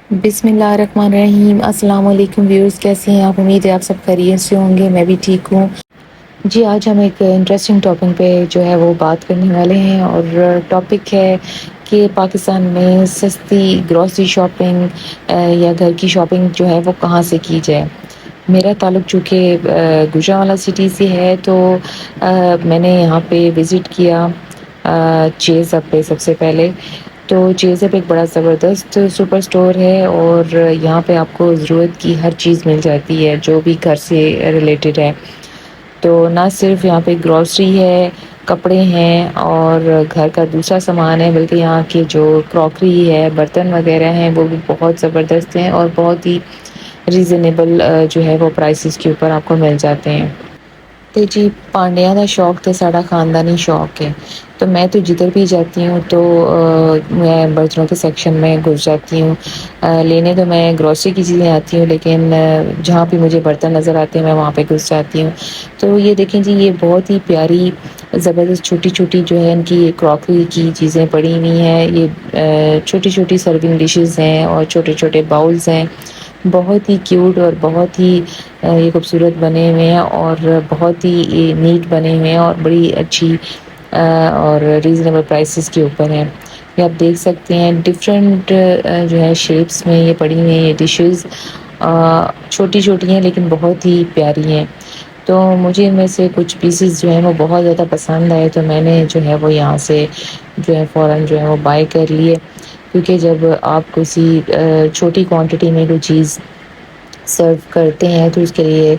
بسم اللہ الرحمن الرحیم۔ السلام علیکم ویورز، کیسے ہیں آپ؟ امید ہے آپ سب خیریت سے ہوں گے، میں بھی ٹھیک ہوں جی۔ آج ہم ایک انٹرسٹنگ ٹاپک پہ جو ہے وہ بات کرنے والے ہیں، اور ٹاپک ہے کہ پاکستان میں سستی گروسری شاپنگ یا گھر کی شاپنگ جو ہے وہ کہاں سے کی جائے۔ میرا تعلق چونکہ گوجرانوالہ سٹی سے ہے، تو میں نے یہاں پہ وزٹ کیا چیز اپ پہ سب سے پہلے۔ تو چیز اپ ایک بڑا زبردست سپر اسٹور ہے، اور یہاں پہ آپ کو ضرورت کی ہر چیز مل جاتی ہے جو بھی گھر سے ریلیٹڈ ہے۔ تو نہ صرف یہاں پہ گروسری ہے، کپڑے ہیں اور گھر کا دوسرا سامان ہے، بلکہ یہاں کے جو کراکری ہے، برتن وغیرہ ہیں، وہ بھی بہت زبردست ہیں اور بہت ہی ریزنیبل جو ہے وہ پرائسز کے اوپر آپ کو مل جاتے ہیں۔ تو جی، پانڈیاں کا شوق تو ساڑا خاندانی شوق ہے، تو میں تو جدھر بھی جاتی ہوں تو میں برتنوں کے سیکشن میں گھس جاتی ہوں۔ لینے تو میں گروسری کی چیزیں آتی ہوں، لیکن جہاں بھی مجھے برتن نظر آتے ہیں میں وہاں پہ گھس جاتی ہوں۔ تو یہ دیکھیں جی، یہ بہت ہی پیاری زبردست چھوٹی چھوٹی جو ہے ان کی کراکری کی چیزیں پڑی ہوئی ہیں۔ یہ چھوٹی چھوٹی سرونگ ڈشز ہیں اور چھوٹے چھوٹے باؤلز ہیں، بہت ہی کیوٹ اور بہت ہی یہ خوبصورت بنے ہوئے ہیں، اور بہت ہی نیٹ بنے ہوئے ہیں، اور بڑی اچھی اور ریزنیبل پرائسز کے اوپر ہیں۔ یہ آپ دیکھ سکتے ہیں ڈفرینٹ جو ہے شیپس میں یہ پڑی ہوئی ہیں یہ ڈشز، چھوٹی چھوٹی ہیں لیکن بہت ہی پیاری ہیں۔ تو مجھے ان میں سے کچھ پیسز جو ہیں وہ بہت زیادہ پسند آئے، تو میں نے جو ہے وہ یہاں سے جو ہے فوراً جو ہے وہ بائی کر لیے، کیونکہ جب آپ کسی چھوٹی کوانٹٹی میں کوئی چیز سرو کرتے ہیں تو اس کے لیے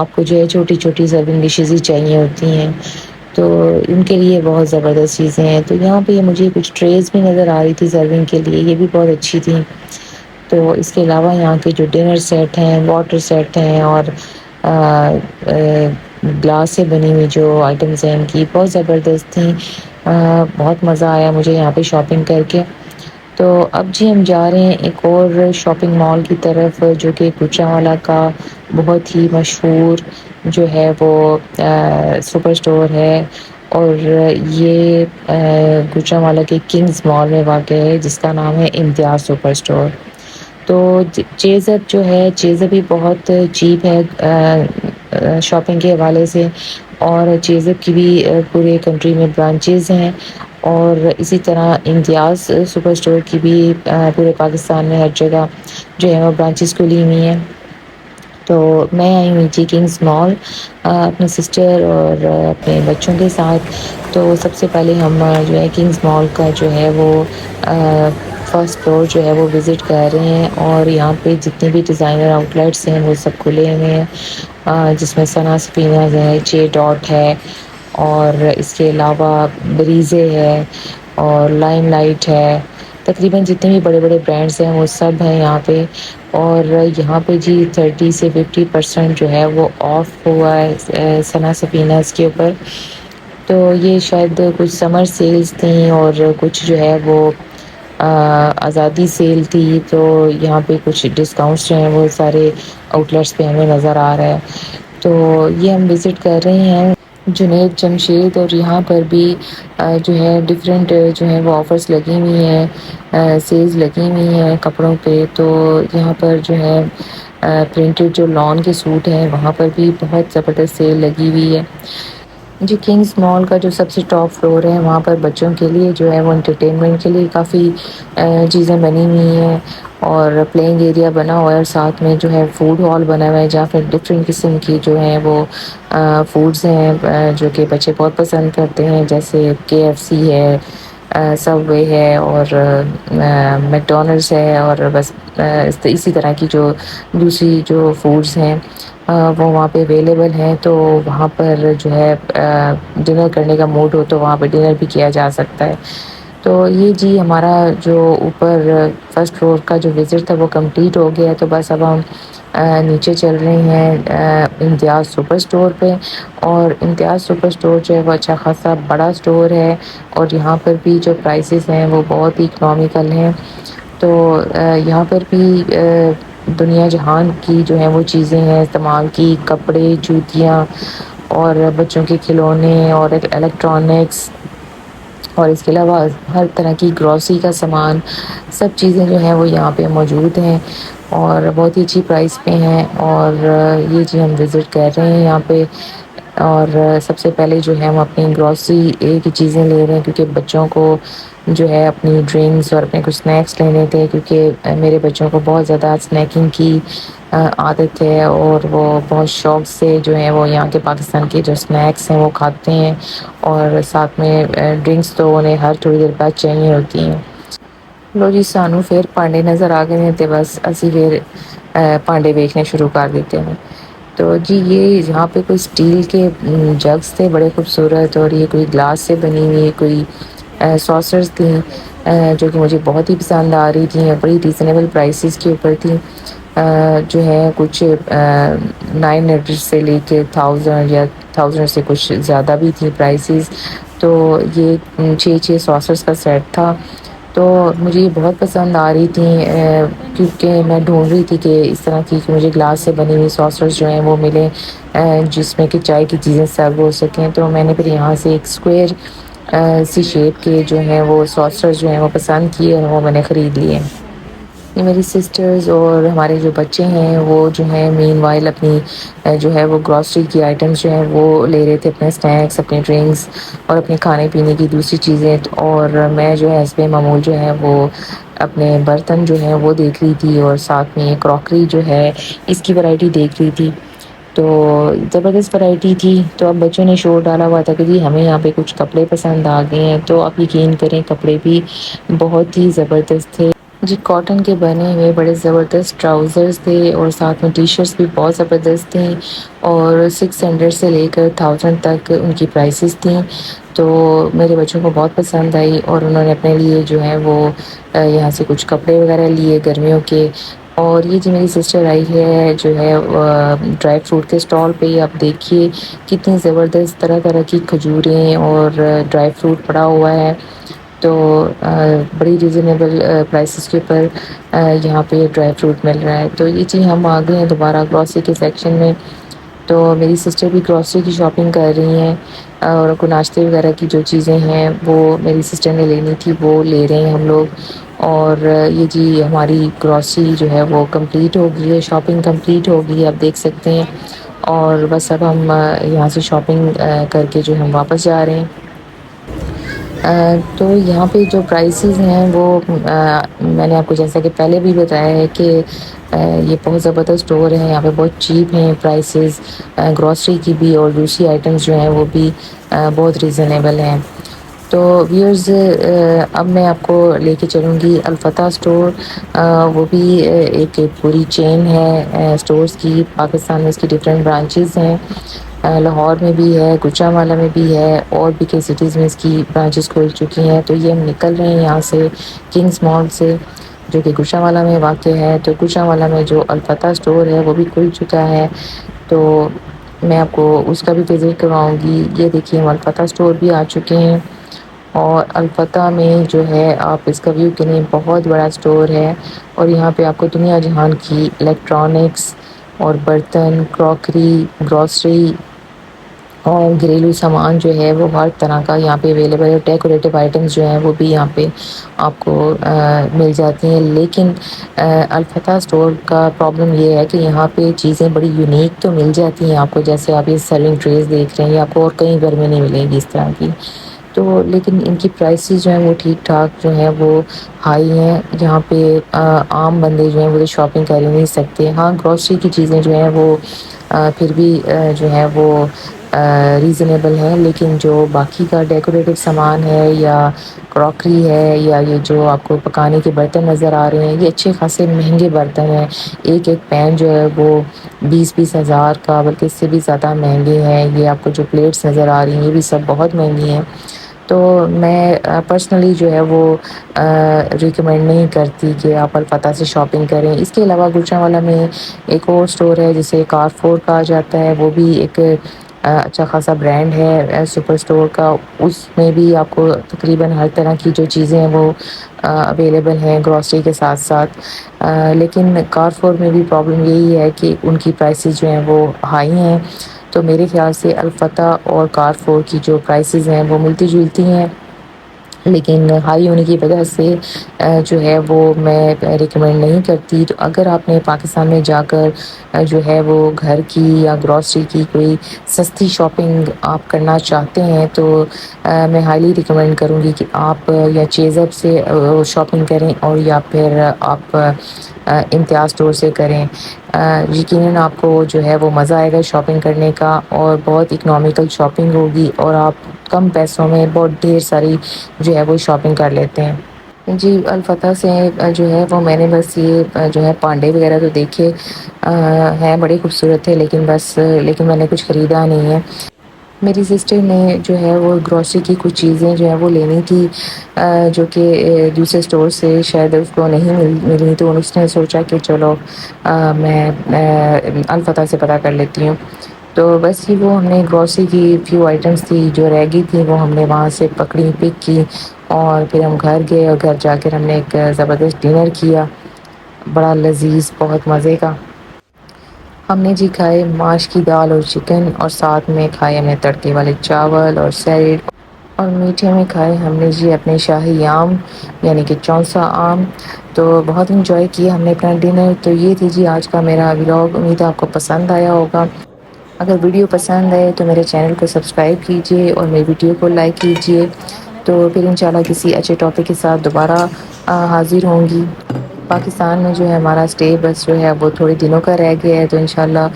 آپ کو جو ہے چھوٹی چھوٹی سرونگ ڈشز ہی چاہیے ہوتی ہیں، تو ان کے لیے بہت زبردست چیزیں ہیں۔ تو یہاں پہ مجھے کچھ ٹریز بھی نظر آ رہی تھی سرونگ کے لیے، یہ بھی بہت اچھی تھیں۔ تو اس کے علاوہ یہاں کے جو ڈنر سیٹ ہیں، واٹر سیٹ ہیں، اور گلاس سے بنی ہوئی جو آئٹمز ہیں ان کی بہت زبردست تھیں۔ بہت مزہ آیا مجھے یہاں پہ شاپنگ کر کے۔ تو اب جی ہم جا رہے ہیں ایک اور شاپنگ مال کی طرف، جو کہ گوجرانوالہ کا بہت ہی مشہور جو ہے وہ سپر اسٹور ہے، اور یہ گوجرانوالہ کے کنگز مال میں واقع ہے، جس کا نام ہے امتیاز سپر اسٹور۔ تو چیز اپ جو ہے، چیز اپ بھی بہت چیپ ہے شاپنگ کے حوالے سے، اور چیز اپ کی بھی پورے کنٹری میں برانچز ہیں، اور اسی طرح امتیاز سپر اسٹور کی بھی پورے پاکستان میں ہر جگہ جو ہے وہ برانچز کھلی ہوئی ہیں۔ تو میں آئی ہوئی تھی کنگز مال اپنی سسٹر اور اپنے بچوں کے ساتھ۔ تو سب سے پہلے ہم جو ہے کنگز مال کا جو ہے وہ فرسٹ فلور جو ہے وہ وزٹ کر رہے ہیں، اور یہاں پہ جتنے بھی ڈیزائنر آؤٹ لیٹس ہیں وہ سب کھلے ہوئے ہیں، جس میں ثنا سفیناز ہے، جے ڈاٹ ہے، اور اس کے علاوہ بریزے ہے اور لائم لائٹ ہے۔ تقریباً جتنے بھی بڑے بڑے برانڈس ہیں وہ سب ہیں یہاں پہ، اور یہاں پہ جی 30 سے 50% جو ہے وہ آف ہوا ہے ثنا سفیناز کے اوپر۔ تو یہ شاید کچھ سمر سیلز تھیں، اور کچھ جو ہے وہ آزادی سیل تھی، تو یہاں پہ کچھ ڈسکاؤنٹس جو ہیں وہ سارے آؤٹ لیٹس پہ ہمیں نظر آ رہا ہے۔ تو یہ ہم وزٹ کر رہے ہیں جنید جمشید، اور یہاں پر بھی جو ہے ڈفرینٹ جو ہے وہ آفرز لگی ہوئی ہیں، سیلز لگی ہوئی ہیں کپڑوں پہ۔ تو یہاں پر جو ہے پرنٹڈ جو لان کے سوٹ ہیں وہاں پر بھی بہت زبردست سیل لگی ہوئی ہے جی۔ کنگز مال کا جو سب سے ٹاپ فلور ہے وہاں پر بچوں کے لیے جو ہے وہ انٹرٹینمنٹ کے لیے کافی چیزیں بنی ہوئی ہیں، اور پلینگ ایریا بنا ہوا ہے، اور ساتھ میں جو ہے فوڈ ہال بنا ہوا ہے جہاں پہ ڈفرینٹ قسم کی جو ہیں وہ فوڈز ہیں جو کہ بچے بہت پسند کرتے ہیں، جیسے KFC ہے، سب وے ہے، اور میک ڈونلڈس ہے، اور بس اسی طرح کی جو دوسری جو فوڈز ہیں وہ وہاں پہ اویلیبل ہیں۔ تو وہاں پر جو ہے ڈنر کرنے کا موڈ ہو تو وہاں پہ ڈنر بھی کیا جا سکتا ہے۔ تو یہ جی ہمارا جو اوپر فرسٹ فلور کا جو وزٹ تھا وہ کمپلیٹ ہو گیا، تو بس اب ہم نیچے چل رہے ہیں امتیاز سپر اسٹور پہ۔ اور امتیاز سپر اسٹور جو ہے وہ اچھا خاصا بڑا اسٹور ہے، اور یہاں پر بھی جو پرائسز ہیں وہ بہت ہی اکنامیکل ہیں۔ تو یہاں پر بھی دنیا جہان کی جو ہیں وہ چیزیں ہیں استعمال کی، کپڑے، جوتیاں، اور بچوں کے کھلونے، اور الیکٹرانکس، اور اس کے علاوہ ہر طرح کی گروسری کا سامان، سب چیزیں جو ہیں وہ یہاں پہ موجود ہیں اور بہت ہی اچھی پرائس پہ ہیں۔ اور یہ جی ہم وزٹ کر رہے ہیں یہاں پہ، اور سب سے پہلے جو ہے ہم اپنی گروسری کی چیزیں لے رہے ہیں، کیونکہ بچوں کو جو ہے اپنی ڈرنکس اور اپنے کچھ اسنیکس لینے تھے، کیونکہ میرے بچوں کو بہت زیادہ اسنیکنگ کی عادت ہے، اور وہ بہت شوق سے جو ہے وہ یہاں کے پاکستان کے جو اسنیکس ہیں وہ کھاتے ہیں، اور ساتھ میں ڈرنکس تو انہیں ہر تھوڑی دیر بعد چاہیے ہوتی ہیں۔ لو جی سانو پھر پانڈے نظر آ گئے تھے، بس اسی پھر پانڈے بیچنے شروع کر دیتے ہیں۔ تو جی یہ یہاں پہ کوئی اسٹیل کے جگس تھے بڑے خوبصورت، اور یہ کوئی گلاس سے بنی ہوئی کوئی ساسرز تھیں جو کہ مجھے بہت ہی پسند آ رہی تھیں، بڑی ریزنیبل پرائسز کے اوپر تھیں، جو ہے کچھ 900 سے لے کے 1000 یا 1000 سے کچھ زیادہ بھی تھی پرائسز۔ تو یہ 6 ساسرز کا سیٹ تھا، تو مجھے یہ بہت پسند آ رہی تھیں، کیونکہ میں ڈھونڈ رہی تھی کہ اس طرح کی کہ مجھے گلاس سے بنی ہوئی ساسرز جو ہیں وہ ملیں جس میں کہ چائے کی چیزیں سرو ہو سکیں۔ تو میں نے پھر یہاں سے ایک اسکوئر سی شیپ کے جو ہیں وہ ساسرز جو ہیں وہ پسند کیے، اور وہ میں نے خرید لیے۔ یہ میری سسٹرز اور ہمارے جو بچے ہیں وہ جو ہیں مین وائل اپنی جو ہے وہ گروسری کی آئٹمس جو ہیں وہ لے رہے تھے، اپنے اسنیکس، اپنے ڈرنکس اور اپنے کھانے پینے کی دوسری چیزیں، اور میں جو ہے حسب معمول جو ہے وہ اپنے برتن جو ہیں وہ دیکھ رہی تھی، اور ساتھ میں کراکری جو ہے اس کی ورائٹی دیکھ رہی تھی۔ تو زبردست ورائٹی تھی، تو اب بچوں نے شور ڈالا ہوا تھا کہ جی ہمیں یہاں پہ کچھ کپڑے پسند آ گئے ہیں، تو آپ یقین کریں کپڑے بھی بہت ہی زبردست تھے جی، کاٹن کے بنے ہوئے بڑے زبردست ٹراؤزرز تھے، اور ساتھ میں ٹی شرٹس بھی بہت زبردست تھیں، اور 600 سے لے کر 1000 تک ان کی پرائسز تھیں۔ تو میرے بچوں کو بہت پسند آئی، اور انہوں نے اپنے لیے جو ہے وہ یہاں سے کچھ کپڑے وغیرہ لیے گرمیوں کے۔ اور یہ جو میری سسٹر آئی ہے جو ہے ڈرائی فروٹ کے اسٹال پہ، آپ دیکھیے کتنی زبردست طرح طرح کی کھجوریں اور ڈرائی فروٹ پڑا ہوا ہے، تو بڑی ریزنیبل پرائسز کے اوپر یہاں پہ ڈرائی فروٹ مل رہا ہے۔ تو یہ چیز ہم آ گئے ہیں دوبارہ گروسری کے سیکشن میں، تو میری سسٹر بھی گروسری کی شاپنگ کر رہی ہیں، اور کوئی ناشتے وغیرہ کی جو چیزیں ہیں وہ میری سسٹر نے لینی تھی وہ لے رہے ہیں ہم لوگ۔ اور یہ جی ہماری گروسری جو ہے وہ کمپلیٹ ہو گئی ہے، شاپنگ کمپلیٹ ہو گئی ہے، آپ دیکھ سکتے ہیں، اور بس اب ہم یہاں سے شاپنگ کر کے جو ہم واپس جا رہے ہیں۔ تو یہاں پہ جو پرائسز ہیں وہ میں نے آپ کو جیسا کہ پہلے بھی بتایا ہے کہ یہ بہت زبردست اسٹور ہے، یہاں پہ بہت چیپ ہیں پرائسز، گروسری کی بھی اور دوسری آئٹمس جو ہیں وہ بھی بہت ریزنیبل ہیں۔ تو ویورز اب میں آپ کو لے کے چلوں گی الفتح اسٹور، وہ بھی ایک پوری چین ہے اسٹورز کی، پاکستان میں اس کی ڈفرینٹ برانچز ہیں، لاہور میں بھی ہے، گوجرانوالہ میں بھی ہے، اور بھی کئی سٹیز میں اس کی برانچز کھل چکی ہیں۔ تو یہ ہم نکل رہے ہیں یہاں سے کنگس مال سے، جو کہ گوجرانوالہ میں واقع ہے۔ تو گوجرانوالہ میں جو الفتح اسٹور ہے وہ بھی کھل چکا ہے، تو میں آپ کو اس کا بھی وزٹ کرواؤں گی۔ یہ دیکھیے ہم الفتح اسٹور بھی آ چکے ہیں، اور الفتح میں جو ہے آپ اس کا ویو کریں، بہت بڑا اسٹور ہے، اور یہاں پہ آپ کو دنیا جہان کی الیکٹرانکس اور برتن، کراکری، گروسری اور گھریلو سامان جو ہے وہ ہر طرح کا یہاں پہ اویلیبل ہے۔ ڈیکوریٹو آئٹمس جو ہیں وہ بھی یہاں پہ آپ کو مل جاتی ہیں، لیکن الفتح اسٹور کا پرابلم یہ ہے کہ یہاں پہ چیزیں بڑی یونیک تو مل جاتی ہیں آپ کو، جیسے آپ یہ سرونگ ٹریز دیکھ رہے ہیں، آپ کو اور کہیں گھر میں نہیں ملیں گی اس طرح کی، تو لیکن ان کی پرائسز جو ہیں وہ ٹھیک ٹھاک جو ہیں وہ ہائی ہیں۔ یہاں پہ عام بندے جو ہیں وہ شاپنگ کر ہی نہیں سکتے۔ ہاں گروسری کی چیزیں جو ہیں وہ پھر بھی جو ہے وہ ریزنیبل ہیں، لیکن جو باقی کا ڈیکوریٹو سامان ہے یا کراکری ہے، یا یہ جو آپ کو پکانے کے برتن نظر آ رہے ہیں، یہ اچھے خاصے مہنگے برتن ہیں۔ ایک ایک پین جو ہے وہ 20-20 ہزار کا، بلکہ اس سے بھی زیادہ مہنگے ہیں۔ یہ آپ کو جو پلیٹس نظر آ رہی ہیں یہ بھی سب بہت مہنگی ہیں، تو میں پرسنلی جو ہے وہ ریکمینڈ نہیں کرتی کہ آپ الفتح سے شاپنگ کریں۔ اس کے علاوہ گوجرانوالہ میں ایک اور اسٹور ہے جسے کارفور کہا جاتا ہے، وہ بھی ایک اچھا خاصا برانڈ ہے سپر اسٹور کا، اس میں بھی آپ کو تقریباً ہر طرح کی جو چیزیں ہیں وہ اویلیبل ہیں گروسری کے ساتھ ساتھ، لیکن کارفور میں بھی پرابلم یہی ہے کہ ان کی پرائسز جو ہیں وہ ہائی ہیں۔ تو میرے خیال سے الفتح اور کارفور کی جو پرائسز ہیں وہ ملتی جلتی ہیں، لیکن ہائی ہونے کی وجہ سے جو ہے وہ میں ریکمینڈ نہیں کرتی. تو اگر آپ نے پاکستان میں جا کر جو ہے وہ گھر کی یا گروسری کی کوئی سستی شاپنگ آپ کرنا چاہتے ہیں تو میں ہائیلی ریکمینڈ کروں گی کہ آپ یا چیزر سے شاپنگ کریں اور یا پھر آپ امتیاز اسٹور سے کریں. یقیناً آپ کو جو ہے وہ مزہ آئے گا شاپنگ کرنے کا اور بہت اکنامیکل شاپنگ ہوگی اور آپ کم پیسوں میں بہت ڈھیر ساری جو ہے وہ شاپنگ کر لیتے ہیں. جی الفتح سے جو ہے وہ میں نے بس یہ جو ہے پانڈے وغیرہ تو دیکھے ہیں، بڑے خوبصورت تھے، لیکن میں نے کچھ خریدا نہیں ہے. میری سسٹر نے جو ہے وہ گروسری کی کچھ چیزیں جو ہے وہ لینی تھی جو کہ دوسرے اسٹور سے شاید اس کو نہیں ملی، تو اس نے سوچا کہ چلو میں الفتح سے پتہ کر لیتی ہوں. تو بس ہی وہ ہم نے گروسری کی فیو آئٹمس تھی جو رہ گئی تھیں وہ ہم نے وہاں سے پکڑی، پک کی اور پھر ہم گھر گئے اور گھر جا کر ہم نے ایک زبردست ڈنر کیا، بڑا لذیذ، بہت مزے کا. ہم نے جی کھائے ماش کی دال اور چکن، اور ساتھ میں کھائے ہم نے تڑکے والے چاول اور سیلڈ، اور میٹھے میں کھائے ہم نے جی اپنے شاہی آم یعنی کہ چونسا آم. تو بہت انجوائے کیا ہم نے اپنا ڈنر. تو یہ تھی جی آج کا میرا ولاگ، امید ہے آپ کو پسند آیا ہوگا. اگر ویڈیو پسند آئے تو میرے چینل کو سبسکرائب کیجیے اور میری ویڈیو کو لائک کیجیے. تو پھر انشاءاللہ کسی اچھے ٹاپک کے ساتھ دوبارہ حاضر ہوں گی. پاکستان میں جو ہے ہمارا اسٹے بس جو ہے وہ تھوڑے دنوں کا رہ گیا ہے، تو انشاءاللہ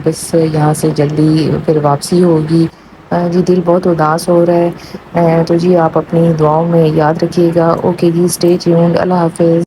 بس یہاں سے جلدی پھر واپسی ہوگی. جی دل بہت اداس ہو رہا ہے. تو جی آپ اپنی دعاؤں میں یاد رکھیے گا. اوکے جی، اسٹے ٹیونڈ. اللہ حافظ.